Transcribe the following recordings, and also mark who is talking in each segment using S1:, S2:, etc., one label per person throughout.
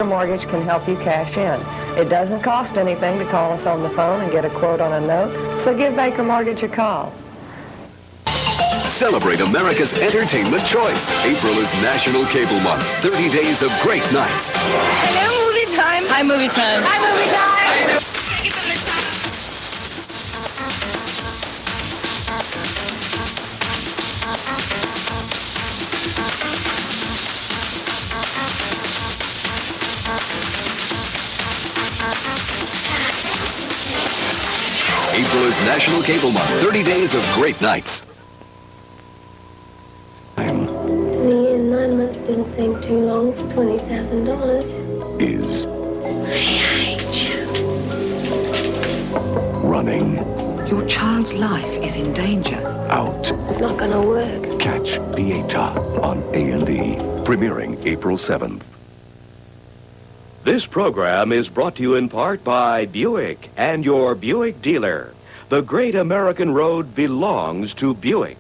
S1: Mortgage can help you cash in. It doesn't cost anything to call us on the phone and get a quote on a note, so give Baker Mortgage a call.
S2: Celebrate America's entertainment choice. April is National Cable Month. 30 days of great nights.
S3: Hello, movie time.
S4: Hi, movie time.
S3: Hi, movie time.
S2: April is National Cable Month. 30 days of great nights.
S5: Me and 9 months didn't seem too long for $20,000.
S6: Is running
S7: Your child's life is in danger.
S6: out.
S5: It's not gonna work.
S6: Catch Pieta on A&E. Premiering April 7th.
S8: This program is brought to you in part by Buick and your Buick dealer. The great American road belongs to Buick.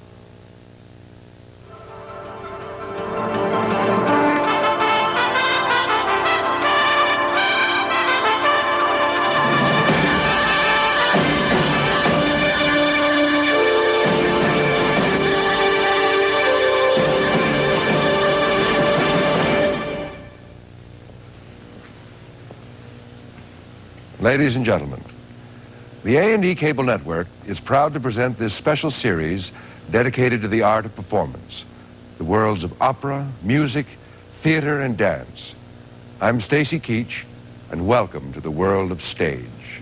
S9: Ladies and gentlemen, the A&E Cable Network is proud to present this special series dedicated to the art of performance, the worlds of opera, music, theater, and dance. I'm Stacy Keach, and welcome to the world of stage.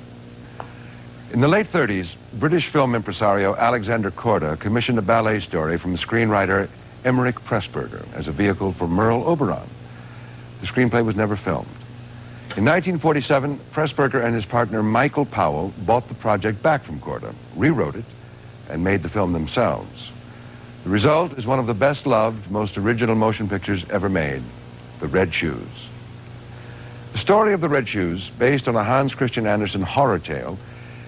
S9: In the late 30s, British film impresario Alexander Korda commissioned a ballet story from screenwriter Emmerich Pressburger as a vehicle for Merle Oberon. The screenplay was never filmed. In 1947, Pressburger and his partner Michael Powell bought the project back from Korda, rewrote it, and made the film themselves. The result is one of the best-loved, most original motion pictures ever made, The Red Shoes. The story of The Red Shoes, based on a Hans Christian Andersen horror tale,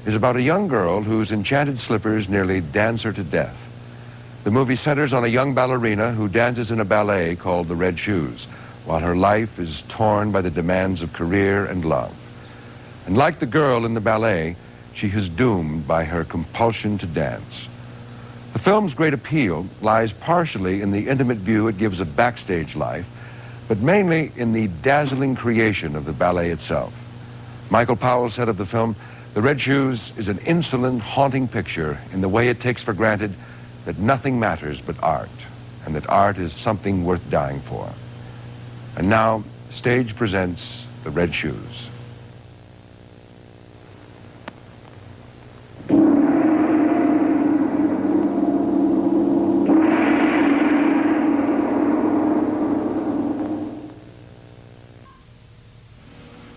S9: is about a young girl whose enchanted slippers nearly dance her to death. The movie centers on a young ballerina who dances in a ballet called The Red Shoes, while her life is torn by the demands of career and love. And like the girl in the ballet, she is doomed by her compulsion to dance. The film's great appeal lies partially in the intimate view it gives of backstage life, but mainly in the dazzling creation of the ballet itself. Michael Powell said of the film, The Red Shoes is an insolent, haunting picture in the way it takes for granted that nothing matters but art, and that art is something worth dying for. And now, Stage presents The Red Shoes.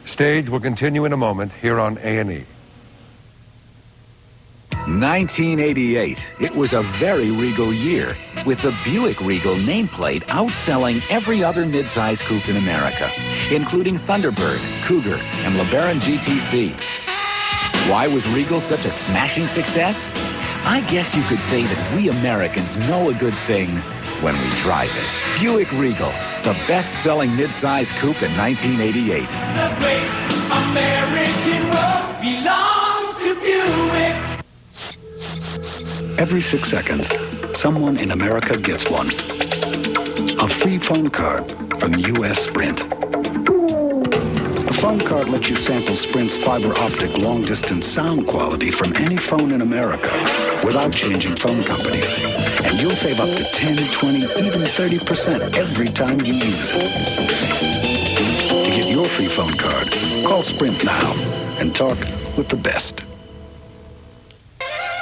S9: Stage will continue in a moment here on A&E.
S10: 1988. It was a very regal year, with the Buick Regal nameplate outselling every other midsize coupe in America, including Thunderbird, Cougar, and LeBaron GTC. Why was Regal such a smashing success? I guess you could say that we Americans know a good thing when we drive it. Buick Regal, the best-selling midsize coupe in 1988.
S11: The great American road belongs to Buick.
S12: Every 6 seconds, someone in America gets one. A free phone card from U.S. Sprint. A phone card lets you sample Sprint's fiber optic long-distance sound quality from any phone in America without changing phone companies. And you'll save up to 10, 20, even 30% every time you use it. To get your free phone card, call Sprint now and talk with the best.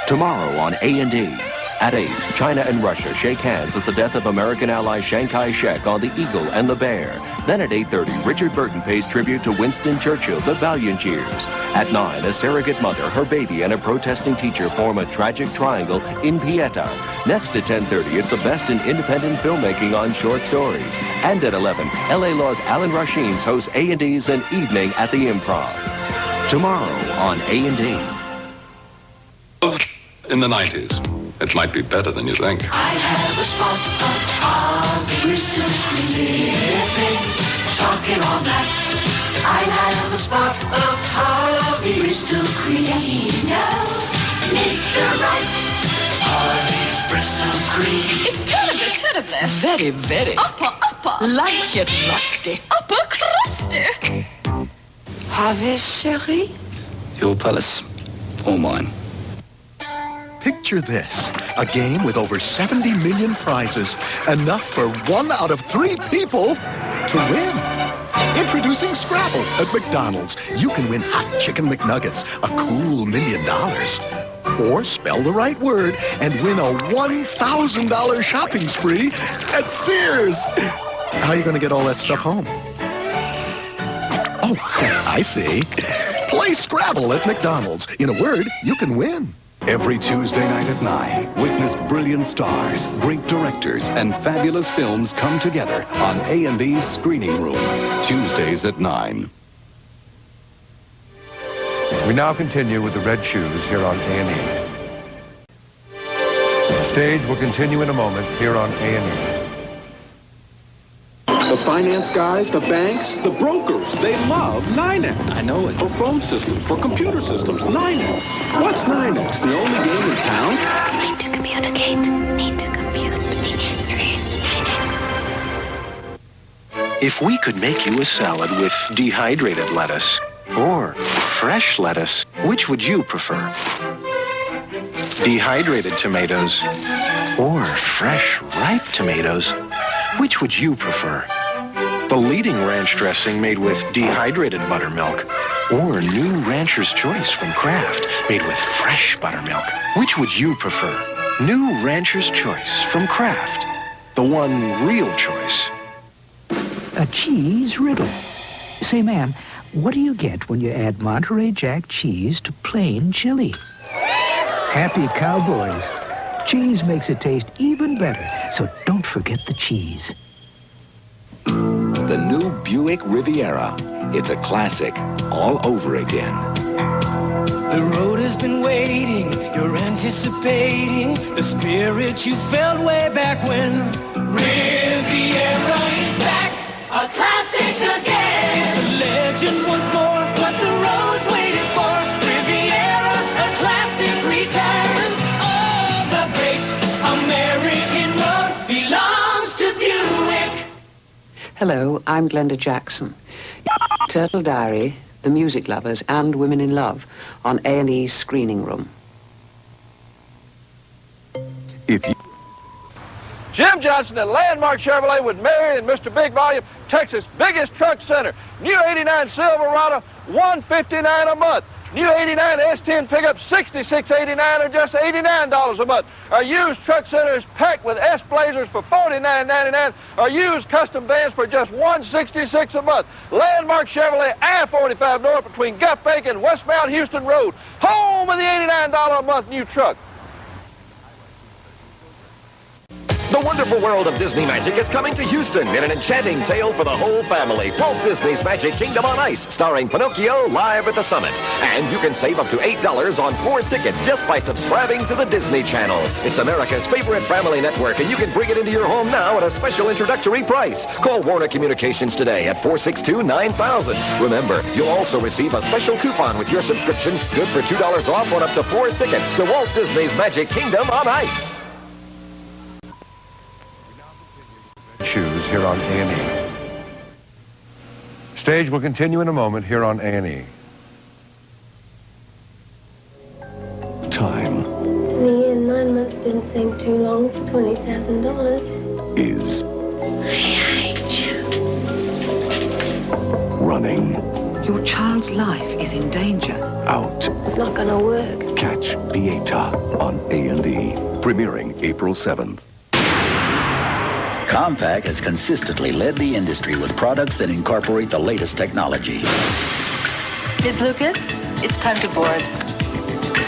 S8: Tomorrow on A&E. At 8, China and Russia shake hands at the death of American ally Chiang Kai-shek on the Eagle and the Bear. Then at 8:30, Richard Burton pays tribute to Winston Churchill, the valiant years. At 9, a surrogate mother, her baby, and a protesting teacher form a tragic triangle in Pieta. Next at 10:30, it's the best in independent filmmaking on short stories. And at 11, L.A. Law's Alan Rasheen's hosts A&E's An Evening at the Improv. Tomorrow on A&E.
S13: In the 90s. It might be better than you think.
S11: I have a spot on the Bristol Pacific, talking all night. spot of Harvey. Bristol cream. No, Mr. Right. Harvey's Bristol cream.
S3: It's terrible, terrible.
S7: Very, very.
S3: Upper.
S7: Like it rusty.
S3: Upper crusty.
S7: Harvey, chérie?
S12: Your palace, or mine.
S6: Picture this, a game with over 70 million prizes, enough for 1 out of 3 people to win. Introducing Scrabble at McDonald's. You can win hot chicken McNuggets, a cool $1 million. Or spell the right word and win a $1,000 shopping spree at Sears. How are you going to get all that stuff home? Oh, I see. Play Scrabble at McDonald's. In a word, you can win.
S4: Every Tuesday night at 9, witness brilliant stars, great directors, and fabulous films come together on A&E's Screening Room. Tuesdays at 9.
S9: We now continue with the Red Shoes here on A&E. The stage will continue in a moment here on A&E.
S14: The finance guys, the banks, the brokers, they love NYNEX.
S12: I know it.
S14: For phone systems, for computer systems, NYNEX. What's NYNEX? The only game in town?
S5: Need to communicate. Need to compute. The answer is NYNEX.
S15: If we could make you a salad with dehydrated lettuce or fresh lettuce, which would you prefer? Dehydrated tomatoes or fresh, ripe tomatoes, which would you prefer? The leading ranch dressing made with dehydrated buttermilk or new Rancher's Choice from Kraft made with fresh buttermilk, which would you prefer? New Rancher's Choice from Kraft, the one real choice.
S16: A cheese riddle. Say, ma'am, what do you get when you add Monterey Jack cheese to plain chili? Happy cowboys. Cheese makes it taste even better, so don't forget the cheese.
S10: The new Buick Riviera. It's a classic all over again.
S11: The road has been waiting, you're anticipating the spirit you felt way back when. Riviera is back, a classic again. It's a legend once more, what the road's waiting for. Riviera, a classic returns. All the great American road belongs to Buick.
S7: Hello, I'm Glenda Jackson. Turtle Diary, The Music Lovers, and Women in Love on A&E's Screening Room.
S9: If you...
S17: Jim Johnson at Landmark Chevrolet with Mary and Mr. Big Volume, Texas' biggest truck center. New 89 Silverado, $159 a month. New 89 S10 pickup, $66.89 or just $89 a month. Our used truck center is packed with S-Blazers for $49.99. Our used custom vans for just $166 a month. Landmark Chevrolet, I-45 North between Guff Bank and Westbound Houston Road. Home of the $89 a month new truck.
S18: The wonderful world of Disney Magic is coming to Houston in an enchanting tale for the whole family. Walt Disney's Magic Kingdom on Ice, starring Pinocchio live at the Summit. And you can save up to $8 on 4 tickets just by subscribing to the Disney Channel. It's America's favorite family network, and you can bring it into your home now at a special introductory price. Call Warner Communications today at 462-9000. Remember, you'll also receive a special coupon with your subscription, good for $2 off on up to 4 tickets to Walt Disney's Magic Kingdom on Ice.
S9: Shoes here on A&E. Stage will continue in a moment here on A&E.
S6: Time
S5: The year and 9 months didn't seem too long for $20,000.
S6: is running
S7: Your child's life is in danger.
S6: out.
S5: It's not gonna work.
S6: Catch Pieta on A&E. Premiering April 7th.
S10: Compaq has consistently led the industry with products that incorporate the latest technology.
S3: Miss Lucas, it's time to board.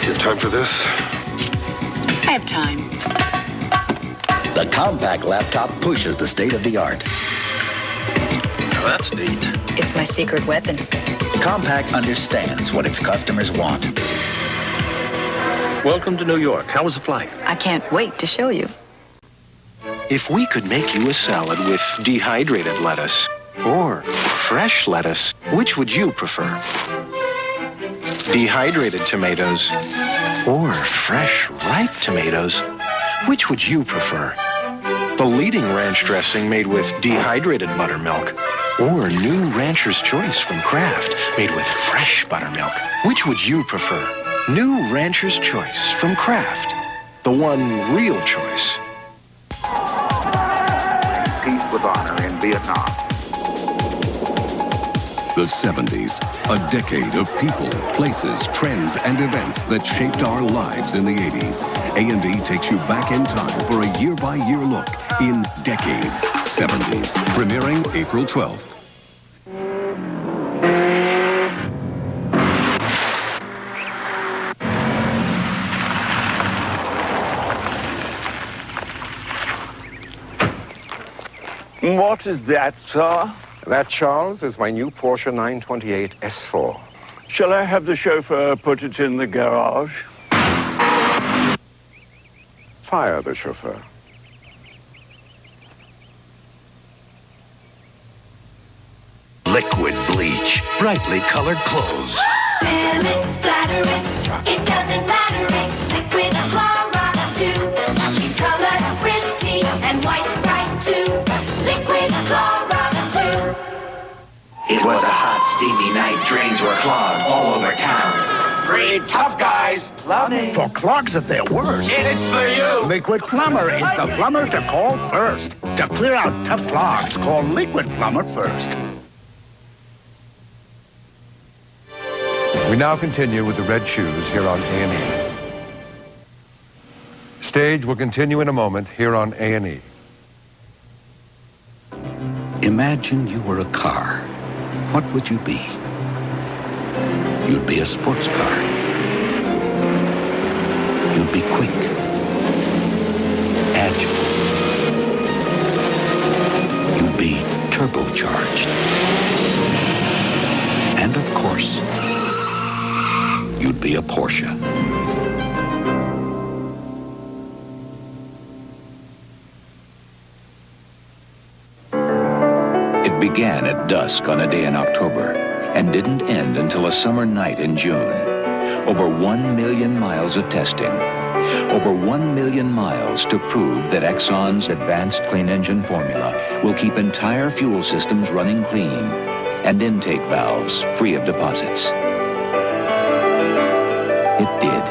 S6: You have time for this?
S3: I have time.
S10: The Compaq laptop pushes the state-of-the-art.
S12: That's neat.
S3: It's my secret weapon.
S10: Compaq understands what its customers want.
S12: Welcome to New York. How was the flight?
S3: I can't wait to show you.
S15: If we could make you a salad with dehydrated lettuce or fresh lettuce, which would you prefer? Dehydrated tomatoes or fresh, ripe tomatoes? Which would you prefer? The leading ranch dressing made with dehydrated buttermilk or new Rancher's Choice from Kraft made with fresh buttermilk? Which would you prefer? New Rancher's Choice from Kraft, the one real choice.
S19: Peace with honor in Vietnam.
S4: The 70s, a decade of people, places, trends, and events that shaped our lives in the 80s. A&E takes you back in time for a year-by-year look in Decades 70s, premiering April 12th.
S20: What is that, sir? That, Charles, is my new Porsche 928 S4.
S14: Shall I have the chauffeur put it in the garage?
S20: Fire the chauffeur.
S21: Liquid bleach, brightly colored clothes.
S11: Spill it, splatter it, it doesn't matter, it's liquid Clorox too. She's colored pretty and white's bright too. Liquid Clorox too.
S22: It was a hot, steamy night. Drains were clogged all over town.
S21: Three tough guys.
S22: Plumbing.
S16: For clogs at their worst.
S21: It is for you.
S16: Liquid Plumber is the plumber to call first. To clear out tough clogs, call Liquid Plumber first.
S9: We now continue with the Red Shoes here on A&E. Stage will continue in a moment here on A&E.
S12: Imagine you were a car. What would you be? You'd be a sports car. You'd be quick, agile. You'd be turbocharged. And of course, you'd be a Porsche.
S10: It began at dusk on a day in October and didn't end until a summer night in June. Over 1 million miles of testing. Over 1 million miles to prove that Exxon's advanced clean engine formula will keep entire fuel systems running clean and intake valves free of deposits. It did.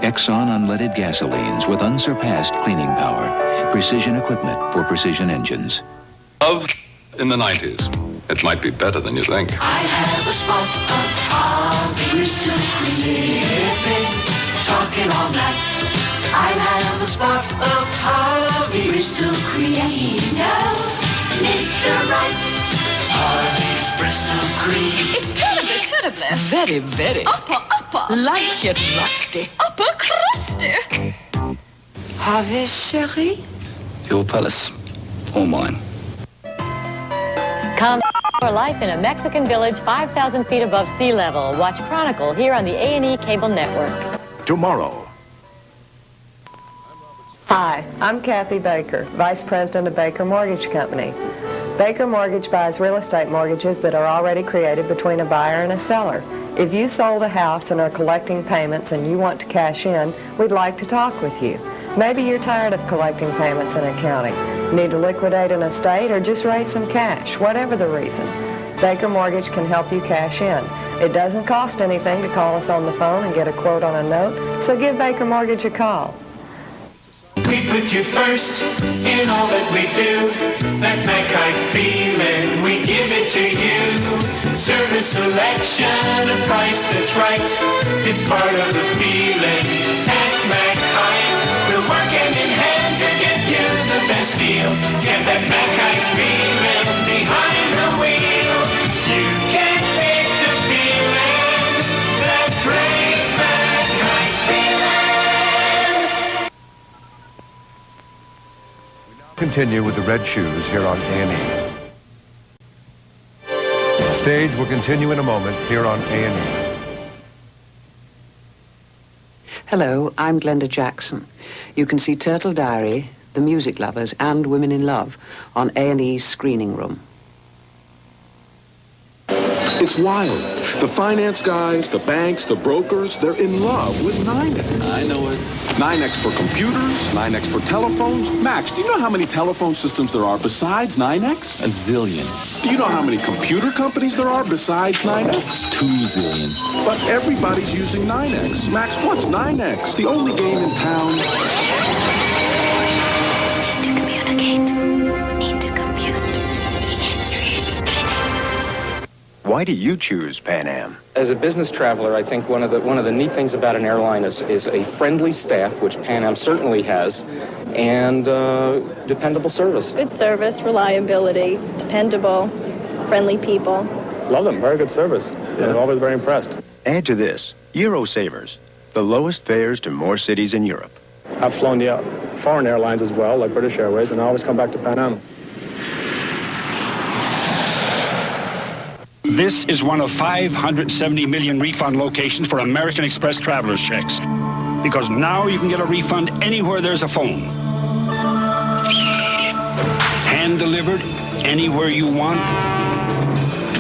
S10: Exxon unleaded gasolines with unsurpassed cleaning power. Precision equipment for precision engines.
S13: Love in the 90s. It might be better than you think.
S11: I have a spot of Harvey Crystal Cream. Talking all night. I have a spot of Harvey Crystal Cream. No, Mr. Right. Harvey's Crystal Cream.
S3: It's terrible, terrible.
S23: Very, very.
S3: Upper.
S23: Like it rusty.
S3: Upper crusty.
S23: Harvey, chérie?
S12: Your palace, or mine.
S24: Come for life in a Mexican village 5,000 feet above sea level. Watch Chronicle here on the A&E Cable Network.
S14: Tomorrow.
S1: Hi, I'm Kathy Baker, Vice President of Baker Mortgage Company. Baker Mortgage buys real estate mortgages that are already created between a buyer and a seller. If you sold a house and are collecting payments and you want to cash in, we'd like to talk with you. Maybe you're tired of collecting payments and accounting, need to liquidate an estate, or just raise some cash, whatever the reason. Baker Mortgage can help you cash in. It doesn't cost anything to call us on the phone and get a quote on a note, so give Baker Mortgage a call.
S11: We put you first in all that we do. That Mackay feeling, we give it to you. Service selection, a price that's right. It's part of the feeling. At Mackay, we'll work hand in hand to get you the best deal. Get that Mackay feeling behind the wheel. You can't beat the feeling. That great Mackay feeling.
S9: Continue with the Red Shoes here on A&E. Stage will continue in a moment here on A&E.
S7: Hello, I'm Glenda Jackson. You can see Turtle Diary, The Music Lovers, and Women in Love on A&E's Screening Room.
S14: It's wild. The finance guys, the banks, the brokers, they're in love with NYNEX.
S2: I know it.
S14: NYNEX for computers, NYNEX for telephones. Max, do you know how many telephone systems there are besides NYNEX?
S2: A zillion.
S14: Do you know how many computer companies there are besides NYNEX?
S2: 2 zillion.
S14: But everybody's using NYNEX. Max, what's NYNEX? The only game in town.
S5: To communicate, need to compute.
S8: Why do you choose Pan Am?
S17: As a business traveler, I think one of the neat things about an airline is a friendly staff, which Pan Am certainly has, and dependable service.
S18: Good service, reliability, dependable, friendly people.
S17: Love them. Very good service. I'm always very impressed.
S8: Add to this, Eurosavers, the lowest fares to more cities in Europe.
S17: I've flown the foreign airlines as well, like British Airways, and I always come back to Pan Am.
S25: This is one of 570 million refund locations for American Express traveler's checks. Because now you can get a refund anywhere there's a phone. Hand delivered anywhere you want,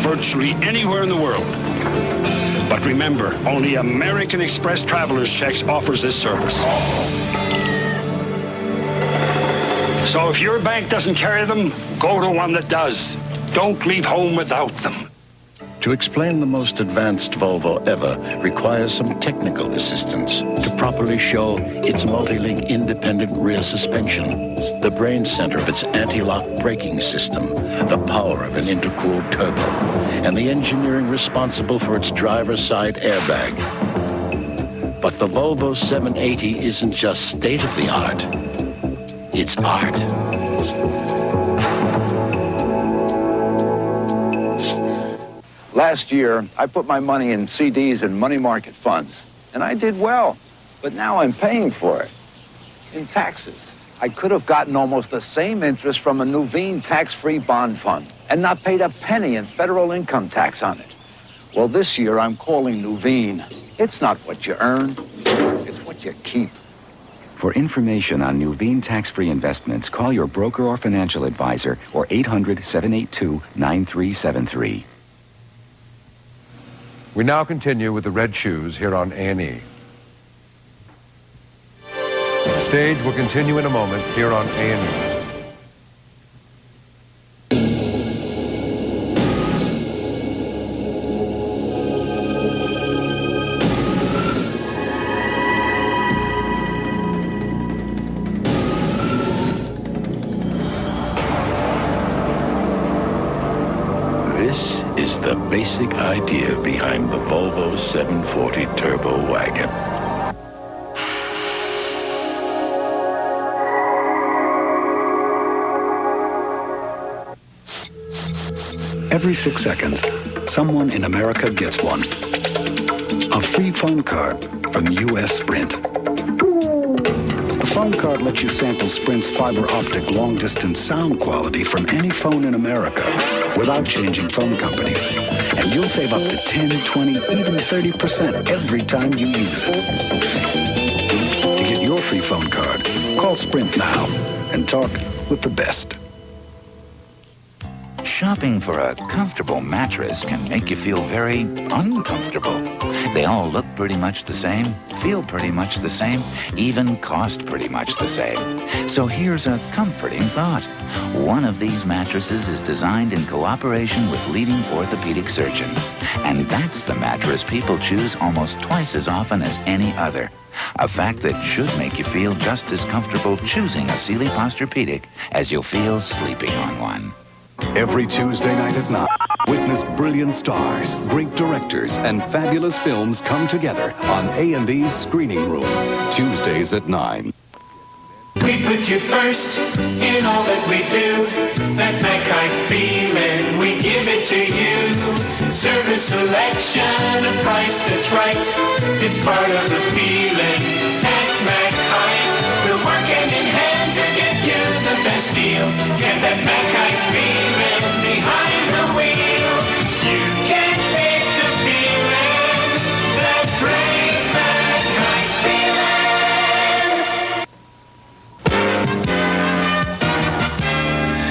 S25: virtually anywhere in the world. But remember, only American Express traveler's checks offers this service. So if your bank doesn't carry them, go to one that does. Don't leave home without them.
S12: To explain the most advanced Volvo ever requires some technical assistance to properly show its multi-link independent rear suspension, the brain center of its anti-lock braking system, the power of an intercooled turbo, and the engineering responsible for its driver's side airbag. But the Volvo 780 isn't just state-of-the-art, it's art.
S21: Last year, I put my money in CDs and money market funds, and I did well. But now I'm paying for it in taxes. I could have gotten almost the same interest from a Nuveen tax-free bond fund and not paid a penny in federal income tax on it. Well, this year I'm calling Nuveen. It's not what you earn, it's what you keep.
S10: For information on Nuveen tax-free investments, call your broker or financial advisor or 800-782-9373.
S9: We now continue with the Red Shoes here on A&E. The stage will continue in a moment here on A&E.
S12: This is the basic idea behind the Volvo 740 Turbo Wagon. Every 6 seconds, someone in America gets one. A free phone card from U.S. Sprint. The phone card lets you sample Sprint's fiber optic long-distance sound quality from any phone in America without changing phone companies. And you'll save up to 10, 20, even 30% every time you use it. To get your free phone card, call Sprint now and talk with the best.
S10: Shopping for a comfortable mattress can make you feel very uncomfortable. They all look pretty much the same, feel pretty much the same, even cost pretty much the same. So here's a comforting thought. One of these mattresses is designed in cooperation with leading orthopedic surgeons. And that's the mattress people choose almost twice as often as any other. A fact that should make you feel just as comfortable choosing a Sealy Posturepedic as you'll feel sleeping on one.
S4: Every Tuesday night at 9, witness brilliant stars, great directors, and fabulous films come together on A&E's Screening Room, Tuesdays at 9.
S11: We put you first in all that we do. That mankind feeling, we give it to you. Service selection, a price that's right. It's part of the feeling. At mankind, we'll work hand in hand to get you the best deal. Get that mankind feeling behind the wheel. You can't fake the feeling. That great mankind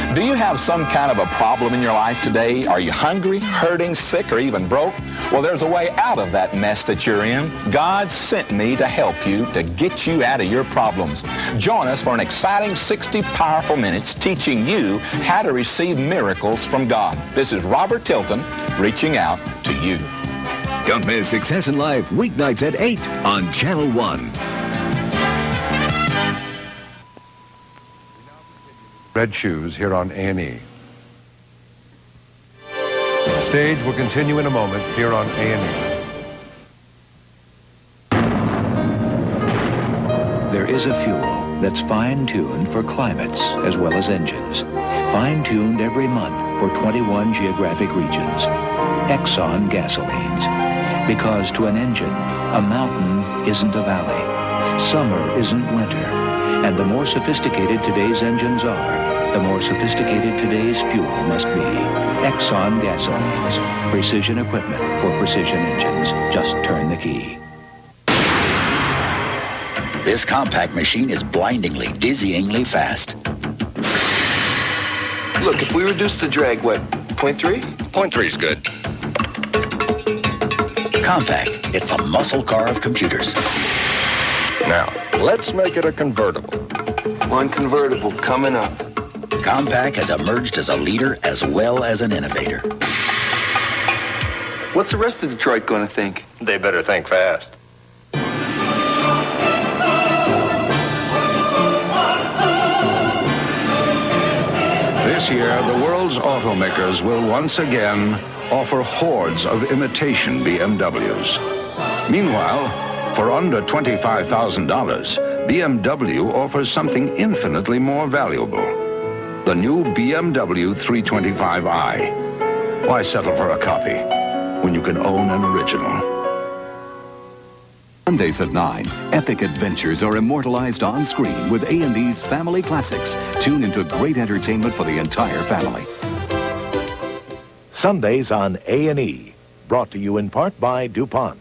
S11: feeling.
S26: Do you have
S10: some kind of a problem in your life today? Are you hungry, hurting, sick, or even broke? Well, there's a way out of that mess that you're in. God sent me to help you, to get you out of your problems. Join us for an exciting 60 powerful minutes teaching you how to receive miracles from God. This is Robert Tilton reaching out to you.
S4: Don't miss Success in Life weeknights at 8 on Channel 1.
S9: Red Shoes here on A&E. Stage will continue in a moment here on A&E.
S2: There is a fuel that's fine-tuned for climates as well as engines. Fine-tuned every month for 21 geographic regions. Exxon gasolines. Because to an engine, a mountain isn't a valley. Summer isn't winter. And the more sophisticated today's engines are, the more sophisticated today's fuel must be. Exxon gasolines. Precision equipment for precision engines. Just turn the key.
S10: This compact machine is blindingly, dizzyingly fast.
S6: Look, if we reduce the drag, what, 0.3?
S13: 0.3 is good.
S10: Compact. It's the muscle car of computers.
S6: Now, let's make it a convertible. One convertible coming up.
S10: Compact has emerged as a leader as well as an innovator.
S6: What's the rest of Detroit going to think?
S8: They better think fast.
S15: This year, the world's automakers will once again offer hordes of imitation BMWs. Meanwhile, for under $25,000, BMW offers something infinitely more valuable. The new BMW 325i. Why settle for a copy when you can own an original?
S4: Mondays at 9, epic adventures are immortalized on screen with A&E's Family Classics. Tune into great entertainment for the entire family.
S19: Sundays on A&E, brought to you in part by DuPont.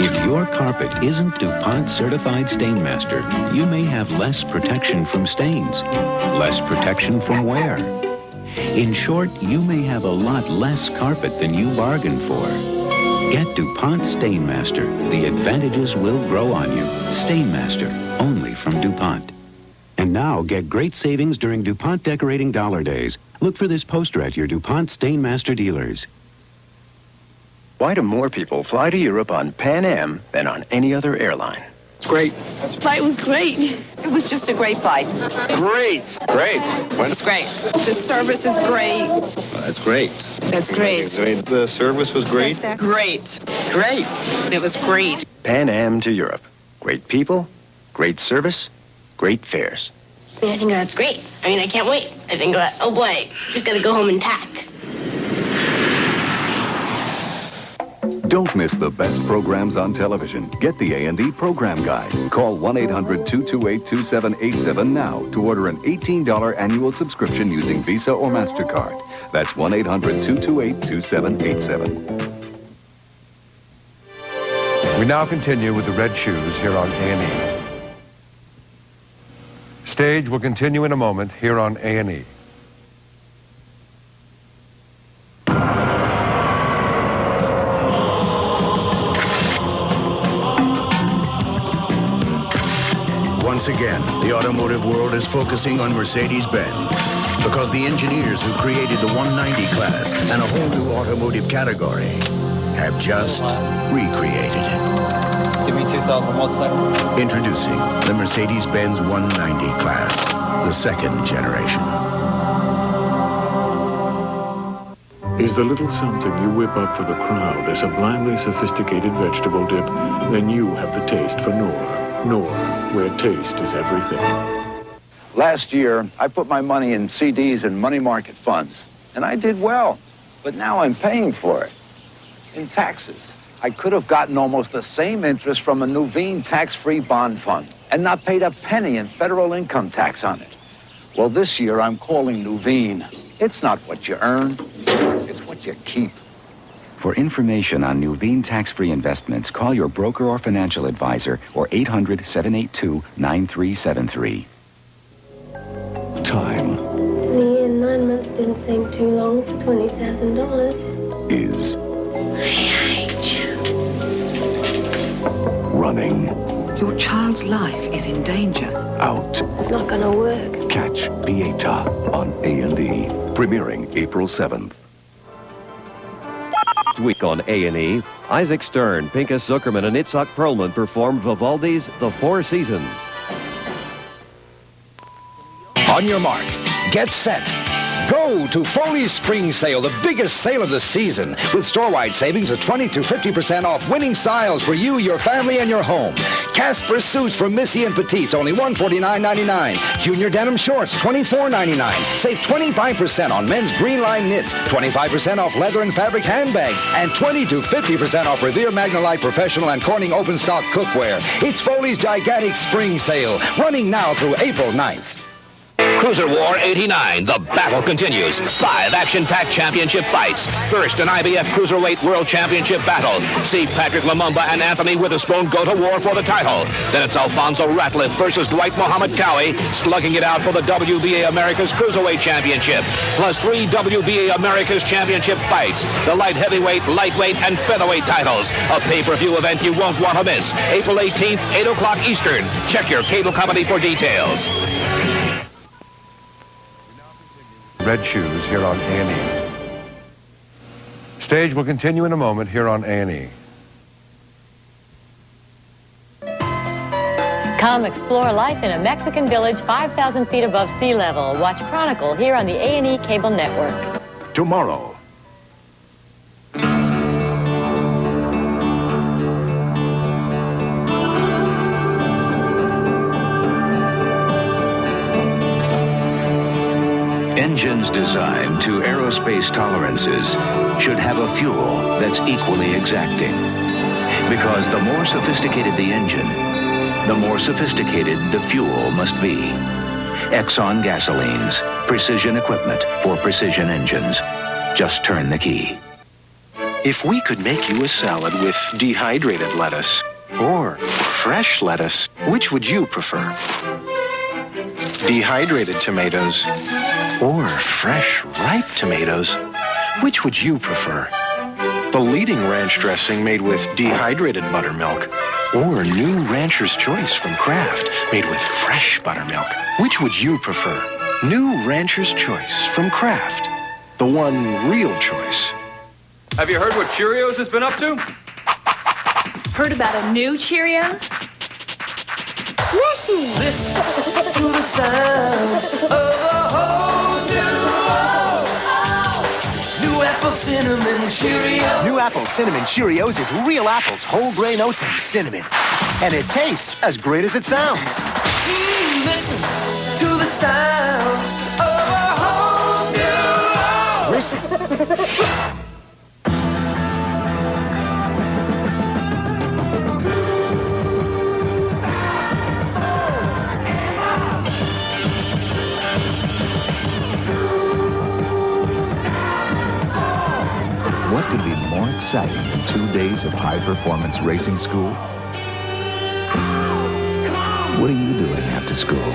S2: If your carpet isn't DuPont Certified Stainmaster, you may have less protection from stains. Less protection from wear. In short, you may have a lot less carpet than you bargained for. Get DuPont Stainmaster. The advantages will grow on you. Stainmaster, only from DuPont. And now, get great savings during DuPont Decorating Dollar Days. Look for this poster at your DuPont Stainmaster dealers.
S8: Why do more people fly to Europe on Pan Am than on any other airline?
S6: It's great.
S23: The flight was great. It was just a great flight.
S6: Great. Great.
S23: It's great. The service is great.
S6: That's great.
S23: That's great.
S6: The service was great.
S23: Great. Great. It was great.
S8: Pan Am to Europe. Great people, great service, great fares.
S5: I think that's great. I can't wait. I think, oh boy, just gotta go home and pack.
S4: Don't miss the best programs on television. Get the A&E Program Guide. Call 1-800-228-2787 now to order an $18 annual subscription using Visa or MasterCard. That's 1-800-228-2787.
S9: We now continue with the Red Shoes here on A&E. Stage will continue in a moment here on A&E.
S20: Once again, the automotive world is focusing on Mercedes-Benz because the engineers who created the 190 class and a whole new automotive category have just recreated it.
S17: Give me 2,000 watts second.
S20: Introducing the Mercedes-Benz 190 class, the second generation.
S26: Is the little something you whip up for the crowd a sublimely sophisticated vegetable dip? Then you have the taste for Knorr. Knorr, where taste is everything.
S21: Last year, I put my money in CDs and money market funds, and I did well. But now I'm paying for it in taxes. I could have gotten almost the same interest from a Nuveen tax-free bond fund and not paid a penny in federal income tax on it. Well, this year I'm calling Nuveen. It's not what you earn, it's what you keep.
S27: For information on Nuveen tax-free investments, call your broker or financial advisor or 800-782-9373.
S5: didn't seem too long for $20,000.
S4: Is running
S1: Your child's life is in danger.
S4: out.
S5: It's not gonna work.
S4: Catch Pieta on A&E, premiering April 7th.
S3: This week on A&E, Isaac Stern, Pinchas Zuckerman, and Itzhak Perlman performed Vivaldi's The Four Seasons.
S7: On your mark, get set. Go to Foley's Spring Sale, the biggest sale of the season, with store-wide savings of 20 to 50% off winning styles for you, your family, and your home. Casper suits from Missy and Petite, only $149.99. Junior denim shorts, $24.99. Save 25% on men's green line knits, 25% off leather and fabric handbags, and 20 to 50% off Revere Magnolite Professional and Corning Open Stock cookware. It's Foley's gigantic spring sale, running now through April 9th.
S14: Cruiser War 89. The battle continues. 5 action-packed championship fights. First, an IBF Cruiserweight World Championship battle. See Patrick Lumumba and Anthony Witherspoon go to war for the title. Then it's Alfonso Ratliff versus Dwight Muhammad Cowie, slugging it out for the WBA America's Cruiserweight Championship. Plus 3 WBA America's Championship fights. The light heavyweight, lightweight, and featherweight titles. A pay-per-view event you won't want to miss. April 18th, 8 o'clock Eastern. Check your cable company for details.
S9: Red Shoes here on A&E. Stage will continue in a moment here on A&E.
S16: Come explore life in a Mexican village 5,000 feet above sea level. Watch Chronicle here on the A&E Cable Network.
S19: Tomorrow.
S2: Engines designed to aerospace tolerances should have a fuel that's equally exacting. Because the more sophisticated the engine, the more sophisticated the fuel must be. Exxon gasolines, precision equipment for precision engines. Just turn the key.
S8: If we could make you a salad with dehydrated lettuce or fresh lettuce, which would you prefer? Dehydrated tomatoes or fresh, ripe tomatoes, which would you prefer? The leading ranch dressing made with dehydrated buttermilk or new Rancher's Choice from Kraft made with fresh buttermilk, which would you prefer? New Rancher's Choice from Kraft, the one real choice.
S22: Have you heard what Cheerios has been up to?
S24: Heard about a new Cheerios?
S11: Listen to the sounds of a whole new apple cinnamon Cheerios.
S28: New Apple Cinnamon Cheerios is real apples, whole grain oats, and cinnamon. And it tastes as great as it sounds.
S11: Listen to the sounds of a whole new
S28: Listen.
S29: What could be more exciting than 2 days of high-performance racing school? What are you doing after school?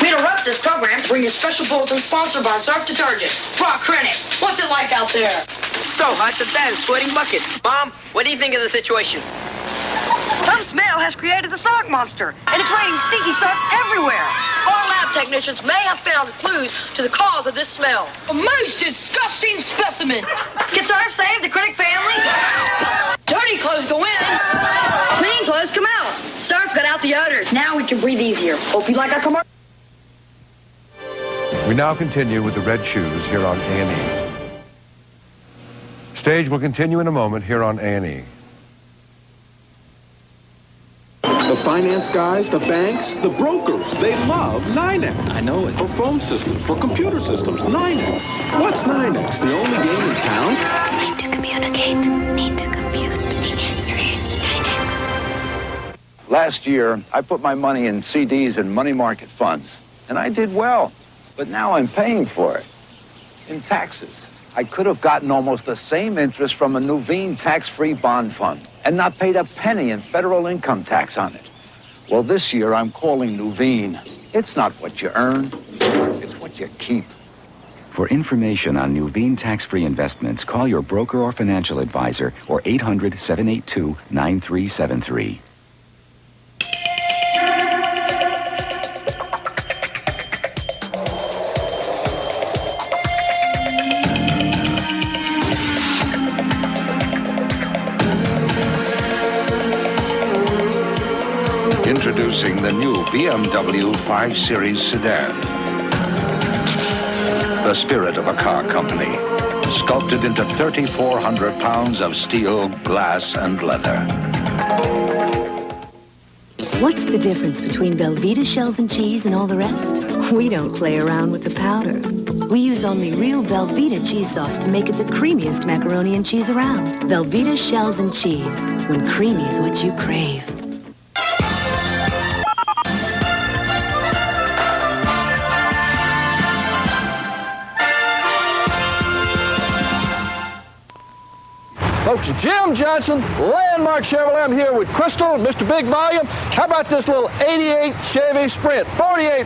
S30: We interrupt this program to bring you a special bulletin sponsored by Surf Detergent. Rock Rennick, what's it like out there?
S31: So hot that that is sweating buckets. Mom, what do you think of the situation?
S30: Some smell has created the sock monster, and it's raining stinky socks everywhere. Our lab technicians may have found clues to the cause of this smell. A most disgusting specimen. Can Surf save the Critic family? Dirty clothes go in. Clean clothes come out. Surf got out the odors. Now we can breathe easier. Hope you like our commercial.
S9: We now continue with the Red Shoes here on A&E. Stage will continue in a moment here on A&E.
S25: The finance guys, the banks, the brokers, they love NYNEX. I know it. For phone systems, for computer systems, NYNEX. What's NYNEX? The only game in town?
S5: Need to communicate. Need to compute. The answer is NYNEX.
S21: Last year, I put my money in CDs and money market funds, and I did well. But now I'm paying for it in taxes. I could have gotten almost the same interest from a Nuveen tax-free bond fund and not paid a penny in federal income tax on it. Well, this year I'm calling Nuveen. It's not what you earn, it's what you keep.
S6: For information on Nuveen tax-free investments, call your broker or financial advisor or 800-782-9373.
S7: Introducing the new BMW 5 Series sedan. The spirit of a car company, sculpted into 3,400 pounds of steel, glass, and leather.
S10: What's the difference between Velveeta shells and cheese and all the rest? We don't play around with the powder. We use only real Velveeta cheese sauce to make it the creamiest macaroni and cheese around. Velveeta shells and cheese, when creamy is what you crave.
S12: Folks, Jim Johnson, Landmark Chevrolet. I'm here with Crystal and Mr. Big Volume. How about this little 88 Chevy Sprint? 48.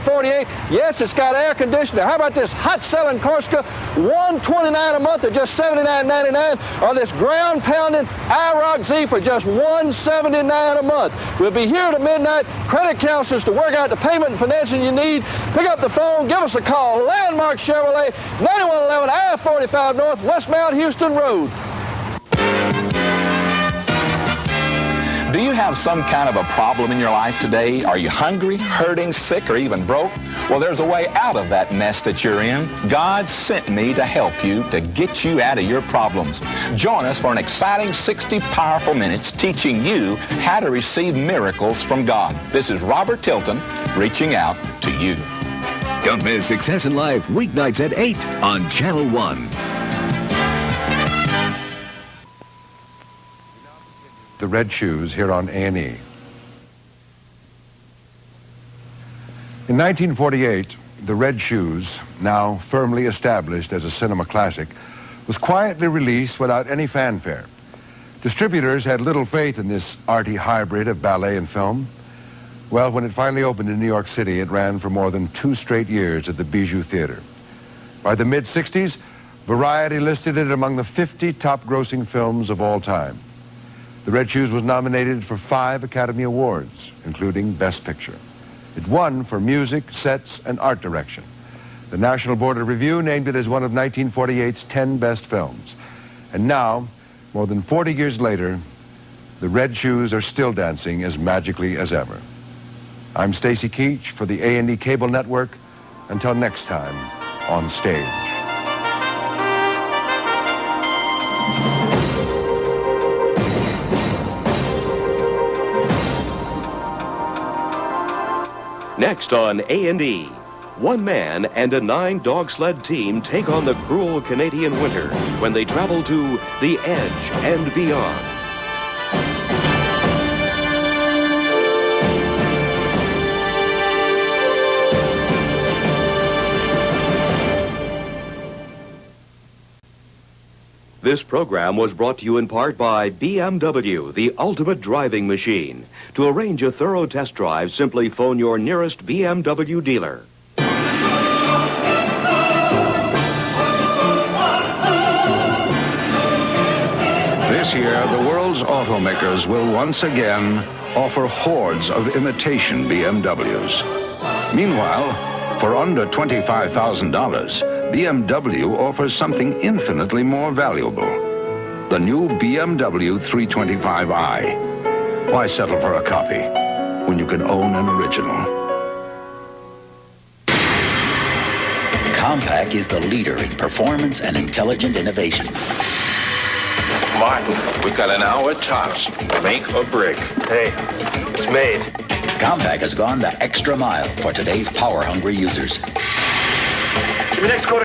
S12: Yes, it's got air conditioner. How about this hot-selling Corsica? $129 a month at just $79.99. Or this ground-pounding IROC Z for just $179 a month. We'll be here at midnight. Credit counselors to work out the payment and financing you need. Pick up the phone. Give us a call. Landmark Chevrolet, 9111 I-45 North, West Mount Houston Road.
S13: Do you have some kind of a problem in your life today? Are you hungry, hurting, sick, or even broke? Well, there's a way out of that mess that you're in. God sent me to help you, to get you out of your problems. Join us for an exciting 60 powerful minutes teaching you how to receive miracles from God. This is Robert Tilton reaching out to you.
S4: Don't miss Success in Life weeknights at 8 on Channel 1.
S9: The Red Shoes here on A&E. In 1948, The Red Shoes, now firmly established as a cinema classic, was quietly released without any fanfare. Distributors had little faith in this arty hybrid of ballet and film. Well, when it finally opened in New York City, it ran for more than 2 straight years at the Bijou Theater. By the mid-60s, Variety listed it among the 50 top-grossing films of all time. The Red Shoes was nominated for 5 Academy Awards, including Best Picture. It won for music, sets, and art direction. The National Board of Review named it as one of 1948's 10 best films. And now, more than 40 years later, the Red Shoes are still dancing as magically as ever. I'm Stacy Keach for the A&E Cable Network. Until next time, on stage.
S3: Next on A&E, one man and a 9-dog sled team take on the cruel Canadian winter when they travel to the Edge and beyond. This program was brought to you in part by BMW, the ultimate driving machine. To arrange a thorough test drive, simply phone your nearest BMW dealer.
S7: This year, the world's automakers will once again offer hordes of imitation BMWs. Meanwhile, for under $25,000, BMW offers something infinitely more valuable. The new BMW 325i. Why settle for a copy when you can own an original?
S15: Compaq is the leader in performance and intelligent innovation.
S17: Martin, we've got an hour tops. Make or break.
S15: Hey, it's made. Compaq has gone the extra mile for today's power-hungry users.
S17: Next quarter.